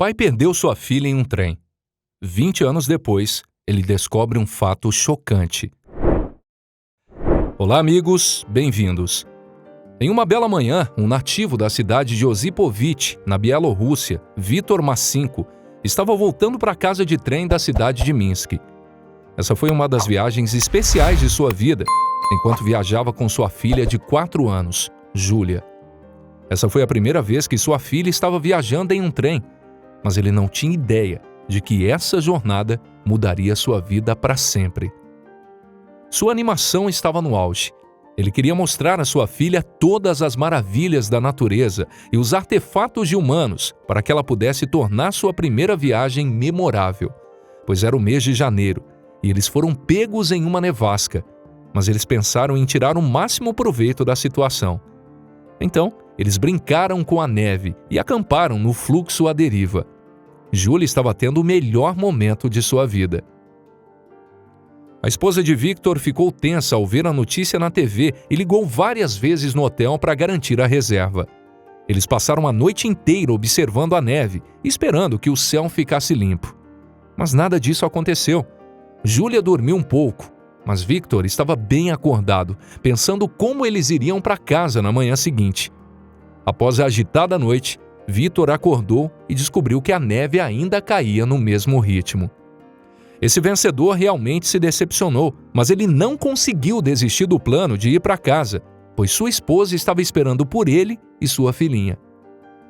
Pai perdeu sua filha em um trem. 20 anos depois, ele descobre um fato chocante. Olá, amigos, bem-vindos. Em uma bela manhã, um nativo da cidade de Osipovich, na Bielorrússia, Vitor Massenko, estava voltando para a casa de trem da cidade de Minsk. Essa foi uma das viagens especiais de sua vida, enquanto viajava com sua filha de 4 anos, Júlia. Essa foi a primeira vez que sua filha estava viajando em um trem, mas ele não tinha ideia de que essa jornada mudaria sua vida para sempre. Sua animação estava no auge. Ele queria mostrar à sua filha todas as maravilhas da natureza e os artefatos de humanos para que ela pudesse tornar sua primeira viagem memorável, pois era o mês de janeiro e eles foram pegos em uma nevasca, mas eles pensaram em tirar o máximo proveito da situação. Então, eles brincaram com a neve e acamparam no fluxo à deriva. Júlia estava tendo o melhor momento de sua vida. A esposa de Victor ficou tensa ao ver a notícia na TV e ligou várias vezes no hotel para garantir a reserva. Eles passaram a noite inteira observando a neve, esperando que o céu ficasse limpo. Mas nada disso aconteceu. Júlia dormiu um pouco, mas Victor estava bem acordado, pensando como eles iriam para casa na manhã seguinte. Após a agitada noite, Victor acordou e descobriu que a neve ainda caía no mesmo ritmo. Esse vencedor realmente se decepcionou, mas ele não conseguiu desistir do plano de ir para casa, pois sua esposa estava esperando por ele e sua filhinha.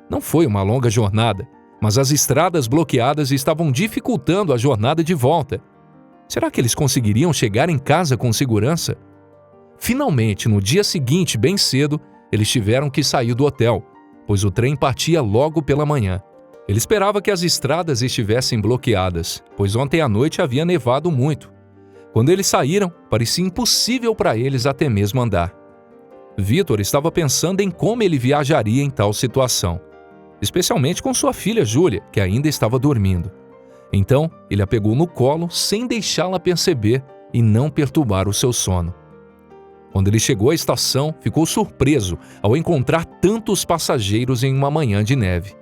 Não foi uma longa jornada, mas as estradas bloqueadas estavam dificultando a jornada de volta. Será que eles conseguiriam chegar em casa com segurança? Finalmente, no dia seguinte, bem cedo, eles tiveram que sair do hotel, pois o trem partia logo pela manhã. Ele esperava que as estradas estivessem bloqueadas, pois ontem à noite havia nevado muito. Quando eles saíram, parecia impossível para eles até mesmo andar. Victor estava pensando em como ele viajaria em tal situação, especialmente com sua filha Júlia, que ainda estava dormindo. Então, ele a pegou no colo sem deixá-la perceber e não perturbar o seu sono. Quando ele chegou à estação, ficou surpreso ao encontrar tantos passageiros em uma manhã de neve.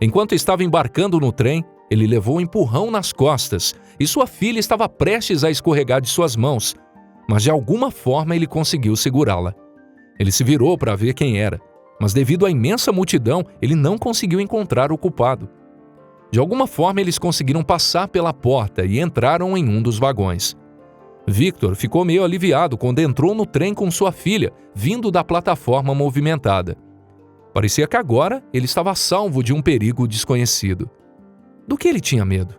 Enquanto estava embarcando no trem, ele levou um empurrão nas costas e sua filha estava prestes a escorregar de suas mãos, mas de alguma forma ele conseguiu segurá-la. Ele se virou para ver quem era, mas devido à imensa multidão, ele não conseguiu encontrar o culpado. De alguma forma, eles conseguiram passar pela porta e entraram em um dos vagões. Victor ficou meio aliviado quando entrou no trem com sua filha, vindo da plataforma movimentada. Parecia que agora ele estava salvo de um perigo desconhecido. Do que ele tinha medo?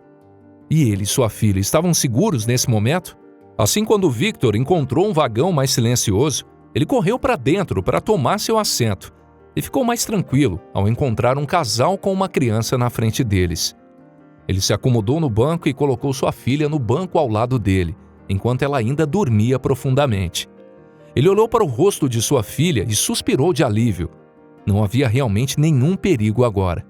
E ele e sua filha estavam seguros nesse momento? Assim, quando Victor encontrou um vagão mais silencioso, ele correu para dentro para tomar seu assento e ficou mais tranquilo ao encontrar um casal com uma criança na frente deles. Ele se acomodou no banco e colocou sua filha no banco ao lado dele, enquanto ela ainda dormia profundamente. Ele olhou para o rosto de sua filha e suspirou de alívio. Não havia realmente nenhum perigo agora.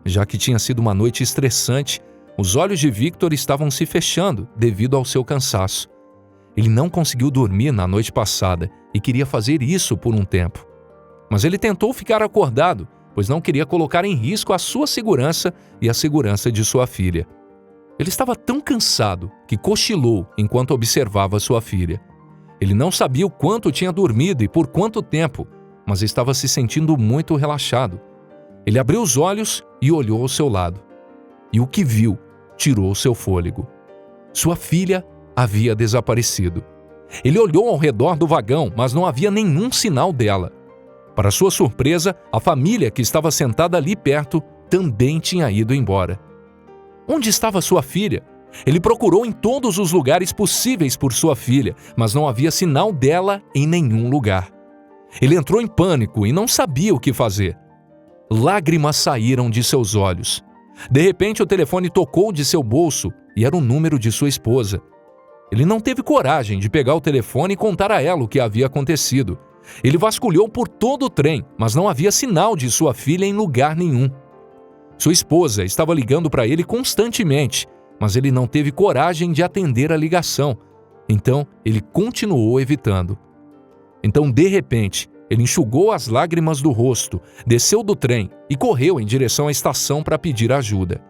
Já que tinha sido uma noite estressante, os olhos de Victor estavam se fechando devido ao seu cansaço. Ele não conseguiu dormir na noite passada e queria fazer isso por um tempo. Mas ele tentou ficar acordado, pois não queria colocar em risco a sua segurança e a segurança de sua filha. Ele estava tão cansado que cochilou enquanto observava sua filha. Ele não sabia o quanto tinha dormido e por quanto tempo, mas estava se sentindo muito relaxado. Ele abriu os olhos e olhou ao seu lado. E o que viu tirou seu fôlego. Sua filha havia desaparecido. Ele olhou ao redor do vagão, mas não havia nenhum sinal dela. Para sua surpresa, a família que estava sentada ali perto também tinha ido embora. Onde estava sua filha? Ele procurou em todos os lugares possíveis por sua filha, mas não havia sinal dela em nenhum lugar. Ele entrou em pânico e não sabia o que fazer. Lágrimas saíram de seus olhos. De repente, o telefone tocou de seu bolso e era o número de sua esposa. Ele não teve coragem de pegar o telefone e contar a ela o que havia acontecido. Ele vasculhou por todo o trem, mas não havia sinal de sua filha em lugar nenhum. Sua esposa estava ligando para ele constantemente, mas ele não teve coragem de atender a ligação. Então, ele continuou evitando. Então, de repente, ele enxugou as lágrimas do rosto, desceu do trem e correu em direção à estação para pedir ajuda.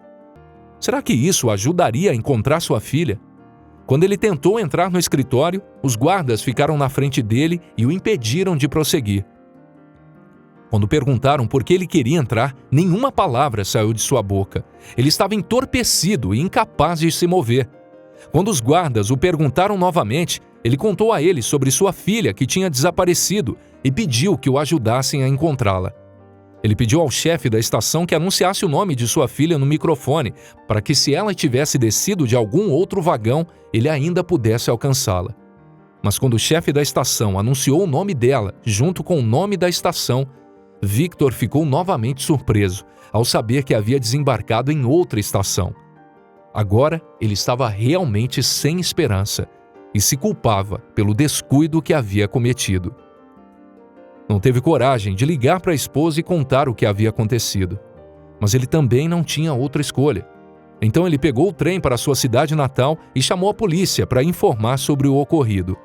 Será que isso ajudaria a encontrar sua filha? Quando ele tentou entrar no escritório, os guardas ficaram na frente dele e o impediram de prosseguir. Quando perguntaram por que ele queria entrar, nenhuma palavra saiu de sua boca. Ele estava entorpecido e incapaz de se mover. Quando os guardas o perguntaram novamente, ele contou a eles sobre sua filha que tinha desaparecido e pediu que o ajudassem a encontrá-la. Ele pediu ao chefe da estação que anunciasse o nome de sua filha no microfone, para que, se ela tivesse descido de algum outro vagão, ele ainda pudesse alcançá-la. Mas quando o chefe da estação anunciou o nome dela, junto com o nome da estação, Victor ficou novamente surpreso ao saber que havia desembarcado em outra estação. Agora, ele estava realmente sem esperança e se culpava pelo descuido que havia cometido. Não teve coragem de ligar para a esposa e contar o que havia acontecido. Mas ele também não tinha outra escolha. Então ele pegou o trem para sua cidade natal e chamou a polícia para informar sobre o ocorrido.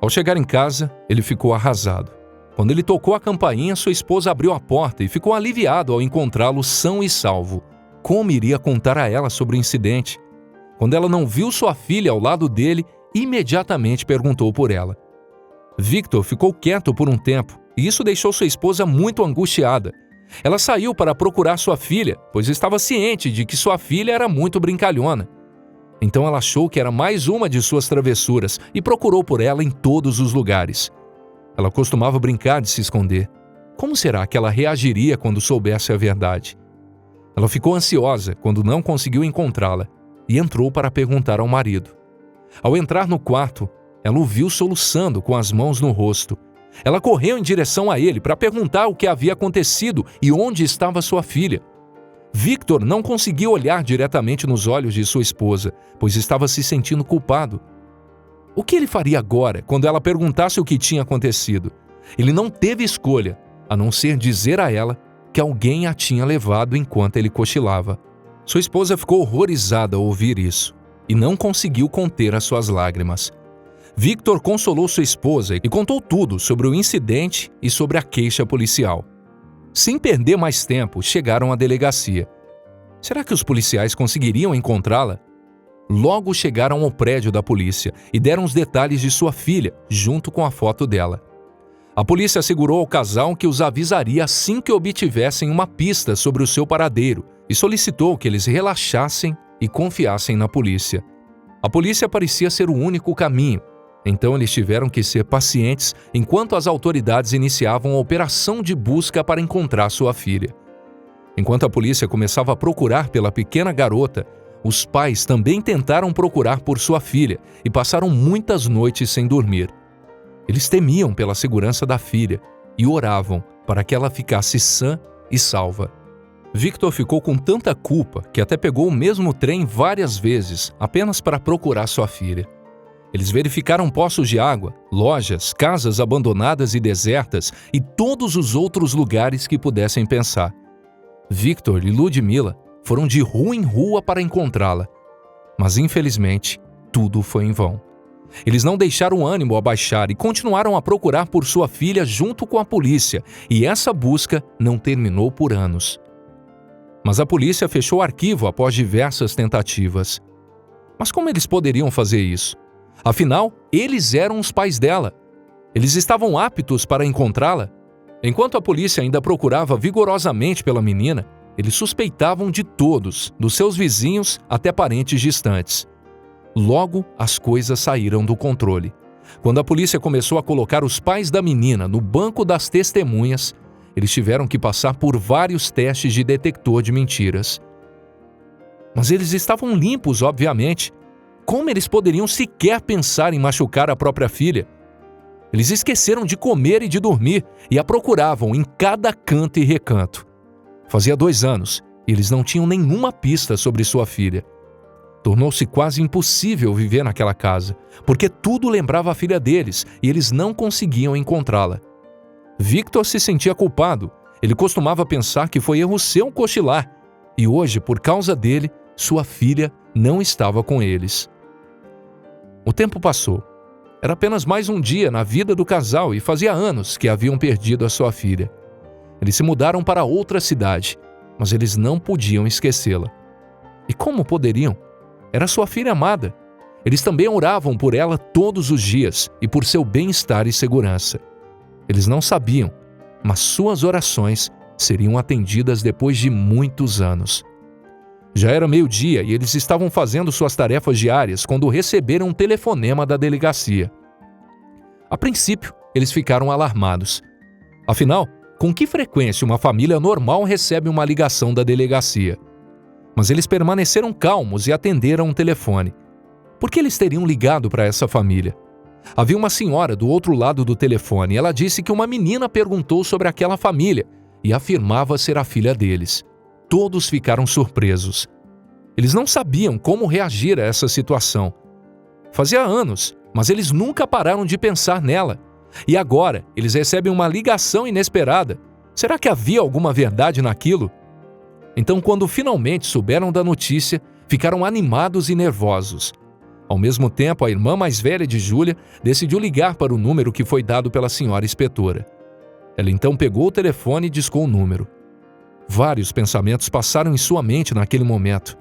Ao chegar em casa, ele ficou arrasado. Quando ele tocou a campainha, sua esposa abriu a porta e ficou aliviado ao encontrá-lo são e salvo. Como iria contar a ela sobre o incidente? Quando ela não viu sua filha ao lado dele, imediatamente perguntou por ela. Victor ficou quieto por um tempo, e isso deixou sua esposa muito angustiada. Ela saiu para procurar sua filha, pois estava ciente de que sua filha era muito brincalhona. Então ela achou que era mais uma de suas travessuras e procurou por ela em todos os lugares. Ela costumava brincar de se esconder. Como será que ela reagiria quando soubesse a verdade? Ela ficou ansiosa quando não conseguiu encontrá-la e entrou para perguntar ao marido. Ao entrar no quarto, ela o viu soluçando com as mãos no rosto. Ela correu em direção a ele para perguntar o que havia acontecido e onde estava sua filha. Victor não conseguiu olhar diretamente nos olhos de sua esposa, pois estava se sentindo culpado. O que ele faria agora quando ela perguntasse o que tinha acontecido? Ele não teve escolha, a não ser dizer a ela que alguém a tinha levado enquanto ele cochilava. Sua esposa ficou horrorizada ao ouvir isso e não conseguiu conter as suas lágrimas. Victor consolou sua esposa e contou tudo sobre o incidente e sobre a queixa policial. Sem perder mais tempo, chegaram à delegacia. Será que os policiais conseguiriam encontrá-la? Logo chegaram ao prédio da polícia e deram os detalhes de sua filha, junto com a foto dela. A polícia assegurou ao casal que os avisaria assim que obtivessem uma pista sobre o seu paradeiro e solicitou que eles relaxassem e confiassem na polícia. A polícia parecia ser o único caminho. Então eles tiveram que ser pacientes enquanto as autoridades iniciavam a operação de busca para encontrar sua filha. Enquanto a polícia começava a procurar pela pequena garota, os pais também tentaram procurar por sua filha e passaram muitas noites sem dormir. Eles temiam pela segurança da filha e oravam para que ela ficasse sã e salva. Victor ficou com tanta culpa que até pegou o mesmo trem várias vezes apenas para procurar sua filha. Eles verificaram poços de água, lojas, casas abandonadas e desertas e todos os outros lugares que pudessem pensar. Victor e Ludmila foram de rua em rua para encontrá-la. Mas, infelizmente, tudo foi em vão. Eles não deixaram o ânimo abaixar e continuaram a procurar por sua filha junto com a polícia, e essa busca não terminou por anos. Mas a polícia fechou o arquivo após diversas tentativas. Mas como eles poderiam fazer isso? Afinal, eles eram os pais dela. Eles estavam aptos para encontrá-la? Enquanto a polícia ainda procurava vigorosamente pela menina, eles suspeitavam de todos, dos seus vizinhos até parentes distantes. Logo, as coisas saíram do controle. Quando a polícia começou a colocar os pais da menina no banco das testemunhas, eles tiveram que passar por vários testes de detector de mentiras. Mas eles estavam limpos, obviamente. Como eles poderiam sequer pensar em machucar a própria filha? Eles esqueceram de comer e de dormir e a procuravam em cada canto e recanto. Fazia 2 anos e eles não tinham nenhuma pista sobre sua filha. Tornou-se quase impossível viver naquela casa, porque tudo lembrava a filha deles e eles não conseguiam encontrá-la. Victor se sentia culpado. Ele costumava pensar que foi erro seu cochilar e hoje, por causa dele, sua filha não estava com eles. O tempo passou. Era apenas mais um dia na vida do casal e fazia anos que haviam perdido a sua filha. Eles se mudaram para outra cidade, mas eles não podiam esquecê-la. E como poderiam? Era sua filha amada. Eles também oravam por ela todos os dias e por seu bem-estar e segurança. Eles não sabiam, mas suas orações seriam atendidas depois de muitos anos. Já era meio-dia e eles estavam fazendo suas tarefas diárias quando receberam um telefonema da delegacia. A princípio, eles ficaram alarmados. Afinal, com que frequência uma família normal recebe uma ligação da delegacia? Mas eles permaneceram calmos e atenderam o telefone. Por que eles teriam ligado para essa família? Havia uma senhora do outro lado do telefone e ela disse que uma menina perguntou sobre aquela família e afirmava ser a filha deles. Todos ficaram surpresos. Eles não sabiam como reagir a essa situação. Fazia anos, mas eles nunca pararam de pensar nela. E agora, eles recebem uma ligação inesperada. Será que havia alguma verdade naquilo? Então, quando finalmente souberam da notícia, ficaram animados e nervosos. Ao mesmo tempo, a irmã mais velha de Júlia decidiu ligar para o número que foi dado pela senhora inspetora. Ela então pegou o telefone e discou o número. Vários pensamentos passaram em sua mente naquele momento.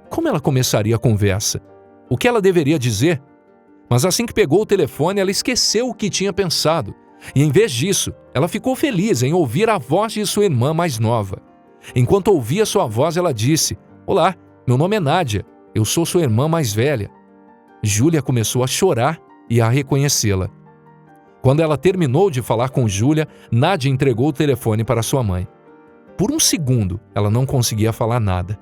Como ela começaria a conversa? O que ela deveria dizer? Mas assim que pegou o telefone, ela esqueceu o que tinha pensado. E em vez disso, ela ficou feliz em ouvir a voz de sua irmã mais nova. Enquanto ouvia sua voz, ela disse: "Olá, meu nome é Nádia. Eu sou sua irmã mais velha." Júlia começou a chorar e a reconhecê-la. Quando ela terminou de falar com Júlia, Nádia entregou o telefone para sua mãe. Por um segundo, ela não conseguia falar nada.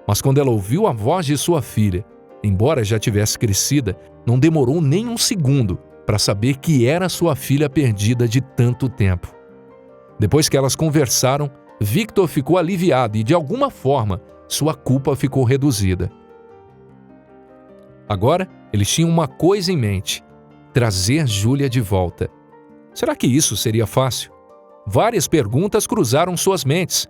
Mas quando ela ouviu a voz de sua filha, embora já tivesse crescida, não demorou nem um segundo para saber que era sua filha perdida de tanto tempo. Depois que elas conversaram, Victor ficou aliviado e, de alguma forma, sua culpa ficou reduzida. Agora, eles tinham uma coisa em mente: trazer Júlia de volta. Será que isso seria fácil? Várias perguntas cruzaram suas mentes.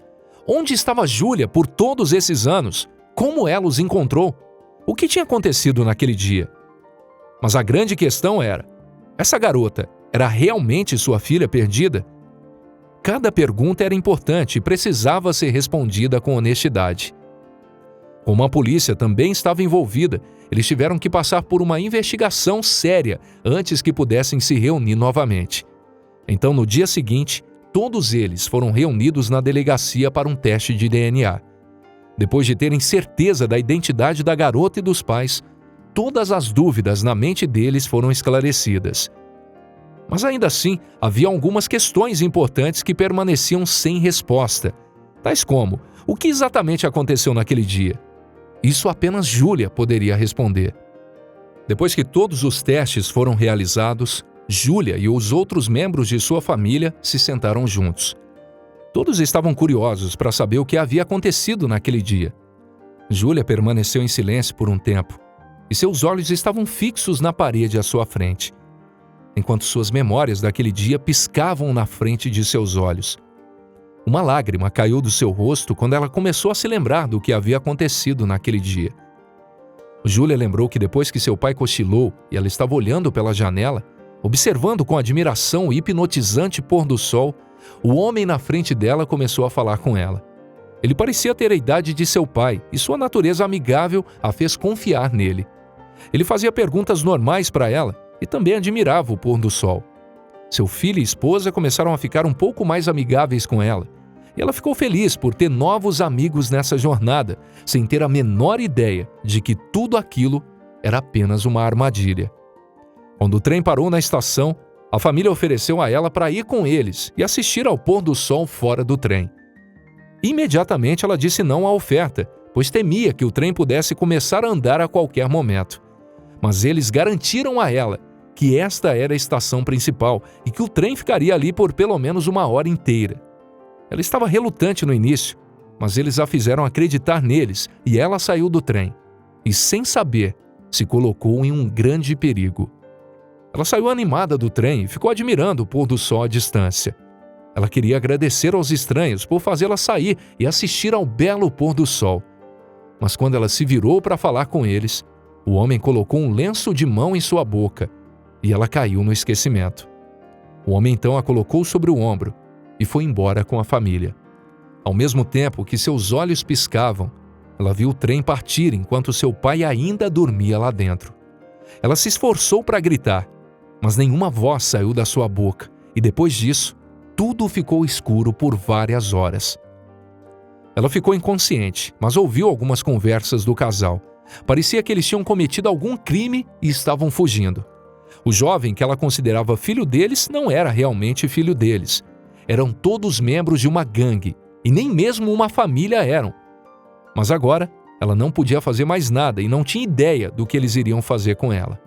Onde estava Júlia por todos esses anos? Como ela os encontrou? O que tinha acontecido naquele dia? Mas a grande questão era: essa garota era realmente sua filha perdida? Cada pergunta era importante e precisava ser respondida com honestidade. Como a polícia também estava envolvida, eles tiveram que passar por uma investigação séria antes que pudessem se reunir novamente. Então, no dia seguinte, todos eles foram reunidos na delegacia para um teste de DNA. Depois de terem certeza da identidade da garota e dos pais, todas as dúvidas na mente deles foram esclarecidas. Mas ainda assim, havia algumas questões importantes que permaneciam sem resposta, tais como: o que exatamente aconteceu naquele dia? Isso apenas Júlia poderia responder. Depois que todos os testes foram realizados, Júlia e os outros membros de sua família se sentaram juntos. Todos estavam curiosos para saber o que havia acontecido naquele dia. Júlia permaneceu em silêncio por um tempo, e seus olhos estavam fixos na parede à sua frente, enquanto suas memórias daquele dia piscavam na frente de seus olhos. Uma lágrima caiu do seu rosto quando ela começou a se lembrar do que havia acontecido naquele dia. Júlia lembrou que depois que seu pai cochilou e ela estava olhando pela janela, observando com admiração o hipnotizante pôr do sol, o homem na frente dela começou a falar com ela. Ele parecia ter a idade de seu pai e sua natureza amigável a fez confiar nele. Ele fazia perguntas normais para ela e também admirava o pôr do sol. Seu filho e esposa começaram a ficar um pouco mais amigáveis com ela, e ela ficou feliz por ter novos amigos nessa jornada, sem ter a menor ideia de que tudo aquilo era apenas uma armadilha. Quando o trem parou na estação, a família ofereceu a ela para ir com eles e assistir ao pôr do sol fora do trem. Imediatamente ela disse não à oferta, pois temia que o trem pudesse começar a andar a qualquer momento. Mas eles garantiram a ela que esta era a estação principal e que o trem ficaria ali por pelo menos uma hora inteira. Ela estava relutante no início, mas eles a fizeram acreditar neles e ela saiu do trem. E, sem saber, se colocou em um grande perigo. Ela saiu animada do trem e ficou admirando o pôr do sol à distância. Ela queria agradecer aos estranhos por fazê-la sair e assistir ao belo pôr do sol. Mas quando ela se virou para falar com eles, o homem colocou um lenço de mão em sua boca e ela caiu no esquecimento. O homem então a colocou sobre o ombro e foi embora com a família. Ao mesmo tempo que seus olhos piscavam, ela viu o trem partir enquanto seu pai ainda dormia lá dentro. Ela se esforçou para gritar, mas nenhuma voz saiu da sua boca, e depois disso, tudo ficou escuro por várias horas. Ela ficou inconsciente, mas ouviu algumas conversas do casal. Parecia que eles tinham cometido algum crime e estavam fugindo. O jovem que ela considerava filho deles não era realmente filho deles. Eram todos membros de uma gangue, e nem mesmo uma família eram. Mas agora, ela não podia fazer mais nada e não tinha ideia do que eles iriam fazer com ela.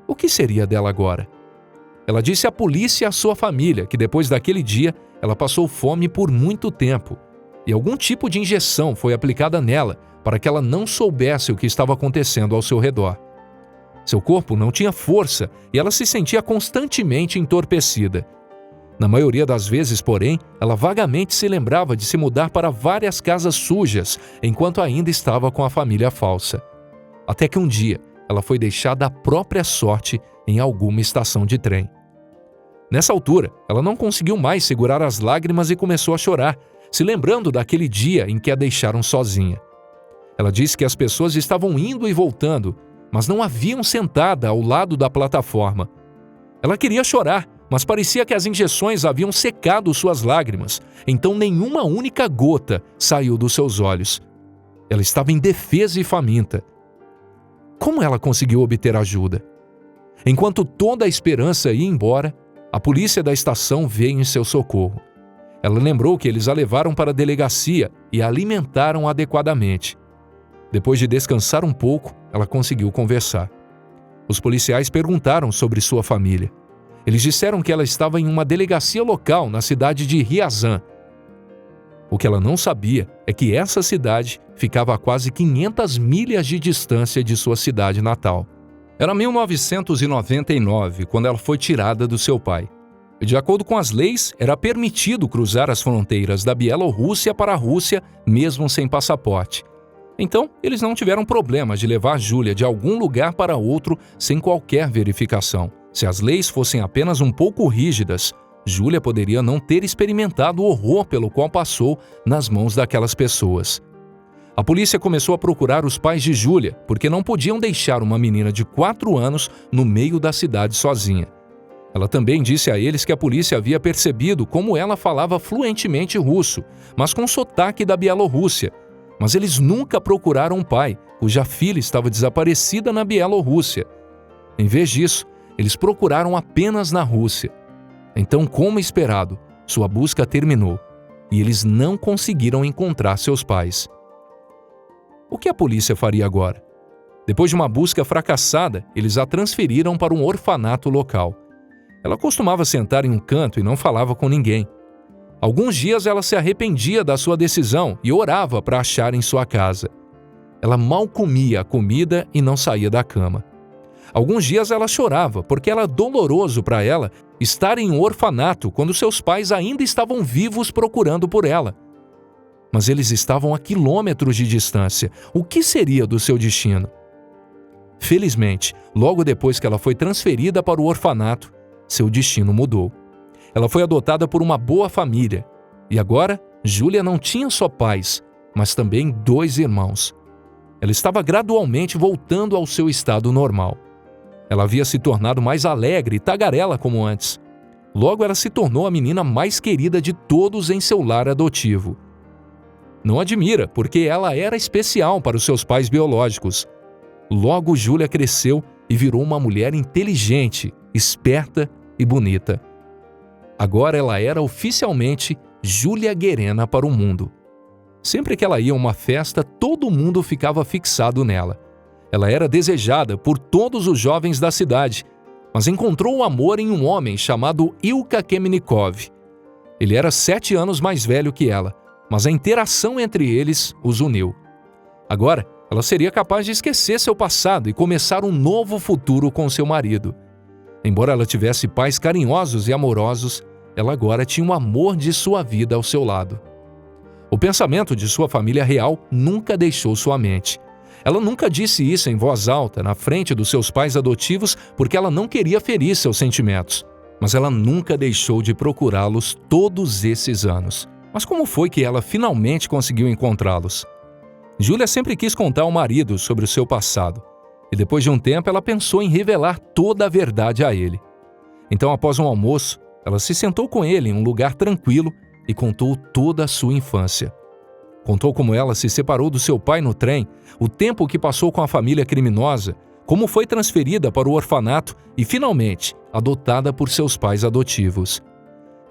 O que seria dela agora? Ela disse à polícia e à sua família que depois daquele dia, ela passou fome por muito tempo, e algum tipo de injeção foi aplicada nela para que ela não soubesse o que estava acontecendo ao seu redor. Seu corpo não tinha força e ela se sentia constantemente entorpecida. Na maioria das vezes, porém, ela vagamente se lembrava de se mudar para várias casas sujas enquanto ainda estava com a família falsa. Até que um dia, ela foi deixada à própria sorte em alguma estação de trem. Nessa altura, ela não conseguiu mais segurar as lágrimas e começou a chorar, se lembrando daquele dia em que a deixaram sozinha. Ela disse que as pessoas estavam indo e voltando, mas não haviam sentada ao lado da plataforma. Ela queria chorar, mas parecia que as injeções haviam secado suas lágrimas, então nenhuma única gota saiu dos seus olhos. Ela estava indefesa e faminta. Como ela conseguiu obter ajuda? Enquanto toda a esperança ia embora, a polícia da estação veio em seu socorro. Ela lembrou que eles a levaram para a delegacia e a alimentaram adequadamente. Depois de descansar um pouco, ela conseguiu conversar. Os policiais perguntaram sobre sua família. Eles disseram que ela estava em uma delegacia local na cidade de Ryazan. O que ela não sabia é que essa cidade ficava a quase 500 milhas de distância de sua cidade natal. Era 1999, quando ela foi tirada do seu pai. E de acordo com as leis, era permitido cruzar as fronteiras da Bielorrússia para a Rússia, mesmo sem passaporte. Então, eles não tiveram problema de levar Júlia de algum lugar para outro sem qualquer verificação. Se as leis fossem apenas um pouco rígidas, Júlia poderia não ter experimentado o horror pelo qual passou nas mãos daquelas pessoas. A polícia começou a procurar os pais de Júlia, porque não podiam deixar uma menina de 4 anos no meio da cidade sozinha. Ela também disse a eles que a polícia havia percebido como ela falava fluentemente russo, mas com sotaque da Bielorrússia. Mas eles nunca procuraram um pai, cuja filha estava desaparecida na Bielorrússia. Em vez disso, eles procuraram apenas na Rússia. Então, como esperado, sua busca terminou e eles não conseguiram encontrar seus pais. O que a polícia faria agora? Depois de uma busca fracassada, eles a transferiram para um orfanato local. Ela costumava sentar em um canto e não falava com ninguém. Alguns dias ela se arrependia da sua decisão e orava para achar em sua casa. Ela mal comia a comida e não saía da cama. Alguns dias ela chorava porque era doloroso para ela estar em um orfanato quando seus pais ainda estavam vivos procurando por ela. Mas eles estavam a quilômetros de distância. O que seria do seu destino? Felizmente, logo depois que ela foi transferida para o orfanato, seu destino mudou. Ela foi adotada por uma boa família. E agora, Júlia não tinha só pais, mas também 2 irmãos. Ela estava gradualmente voltando ao seu estado normal. Ela havia se tornado mais alegre e tagarela como antes. Logo, ela se tornou a menina mais querida de todos em seu lar adotivo. Não admira, porque ela era especial para os seus pais biológicos. Logo, Júlia cresceu e virou uma mulher inteligente, esperta e bonita. Agora ela era oficialmente Júlia Guerena para o mundo. Sempre que ela ia a uma festa, todo mundo ficava fixado nela. Ela era desejada por todos os jovens da cidade, mas encontrou o amor em um homem chamado Ilka Kemnikov. Ele era 7 anos mais velho que ela, mas a interação entre eles os uniu. Agora, ela seria capaz de esquecer seu passado e começar um novo futuro com seu marido. Embora ela tivesse pais carinhosos e amorosos, ela agora tinha o amor de sua vida ao seu lado. O pensamento de sua família real nunca deixou sua mente. Ela nunca disse isso em voz alta, na frente dos seus pais adotivos, porque ela não queria ferir seus sentimentos. Mas ela nunca deixou de procurá-los todos esses anos. Mas como foi que ela finalmente conseguiu encontrá-los? Júlia sempre quis contar ao marido sobre o seu passado. E depois de um tempo, ela pensou em revelar toda a verdade a ele. Então, após um almoço, ela se sentou com ele em um lugar tranquilo e contou toda a sua infância. Contou como ela se separou do seu pai no trem, o tempo que passou com a família criminosa, como foi transferida para o orfanato e, finalmente, adotada por seus pais adotivos.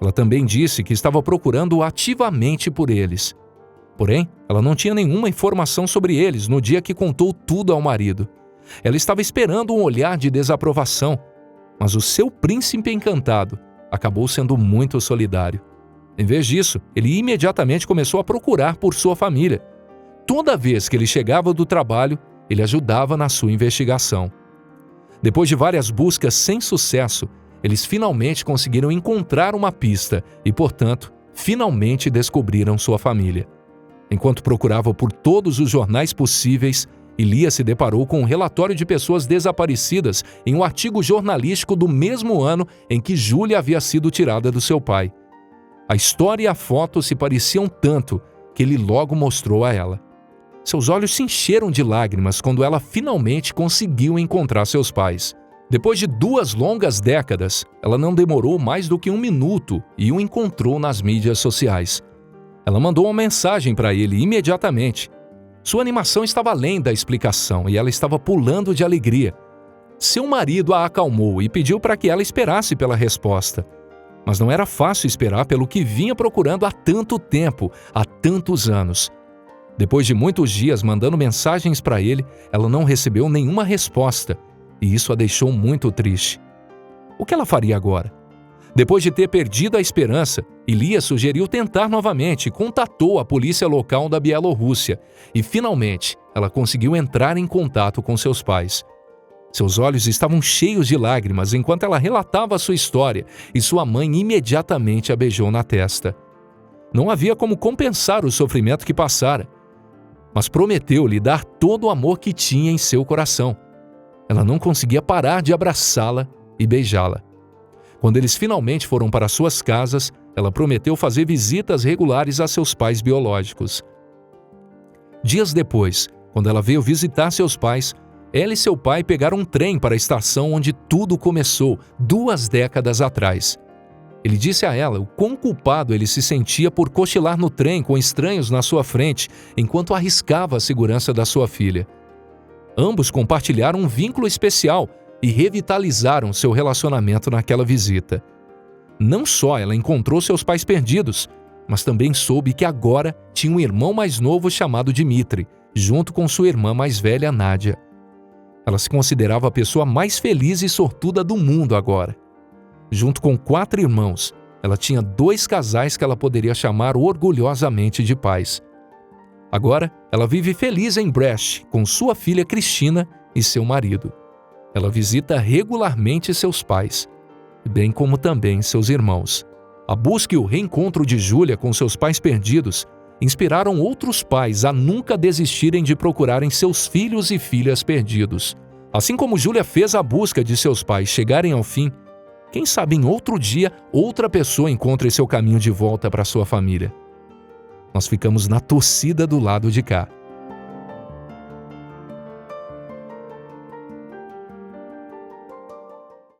Ela também disse que estava procurando ativamente por eles. Porém, ela não tinha nenhuma informação sobre eles no dia que contou tudo ao marido. Ela estava esperando um olhar de desaprovação, mas o seu príncipe encantado acabou sendo muito solidário. Em vez disso, ele imediatamente começou a procurar por sua família. Toda vez que ele chegava do trabalho, ele ajudava na sua investigação. Depois de várias buscas sem sucesso, eles finalmente conseguiram encontrar uma pista e, portanto, finalmente descobriram sua família. Enquanto procurava por todos os jornais possíveis, Lia se deparou com um relatório de pessoas desaparecidas em um artigo jornalístico do mesmo ano em que Júlia havia sido tirada do seu pai. A história e a foto se pareciam tanto que ele logo mostrou a ela. Seus olhos se encheram de lágrimas quando ela finalmente conseguiu encontrar seus pais. Depois de 2 longas décadas, ela não demorou mais do que 1 minuto e o encontrou nas mídias sociais. Ela mandou uma mensagem para ele imediatamente. Sua animação estava além da explicação e ela estava pulando de alegria. Seu marido a acalmou e pediu para que ela esperasse pela resposta. Mas não era fácil esperar pelo que vinha procurando há tanto tempo, há tantos anos. Depois de muitos dias mandando mensagens para ele, ela não recebeu nenhuma resposta, e isso a deixou muito triste. O que ela faria agora? Depois de ter perdido a esperança, Lia sugeriu tentar novamente e contatou a polícia local da Bielorrússia, e finalmente ela conseguiu entrar em contato com seus pais. Seus olhos estavam cheios de lágrimas enquanto ela relatava a sua história, e sua mãe imediatamente a beijou na testa. Não havia como compensar o sofrimento que passara, mas prometeu lhe dar todo o amor que tinha em seu coração. Ela não conseguia parar de abraçá-la e beijá-la. Quando eles finalmente foram para suas casas, ela prometeu fazer visitas regulares a seus pais biológicos. Dias depois, quando ela veio visitar seus pais, ela e seu pai pegaram um trem para a estação onde tudo começou, 2 décadas atrás. Ele disse a ela o quão culpado ele se sentia por cochilar no trem com estranhos na sua frente, enquanto arriscava a segurança da sua filha. Ambos compartilharam um vínculo especial e revitalizaram seu relacionamento naquela visita. Não só ela encontrou seus pais perdidos, mas também soube que agora tinha um irmão mais novo chamado Dmitri, junto com sua irmã mais velha, Nádia. Ela se considerava a pessoa mais feliz e sortuda do mundo agora. Junto com 4 irmãos, ela tinha 2 casais que ela poderia chamar orgulhosamente de pais. Agora, ela vive feliz em Brest com sua filha Cristina e seu marido. Ela visita regularmente seus pais, bem como também seus irmãos. A busca e o reencontro de Júlia com seus pais perdidos inspiraram outros pais a nunca desistirem de procurarem seus filhos e filhas perdidos. Assim como Júlia fez a busca de seus pais chegarem ao fim, quem sabe em outro dia outra pessoa encontre seu caminho de volta para sua família. Nós ficamos na torcida do lado de cá.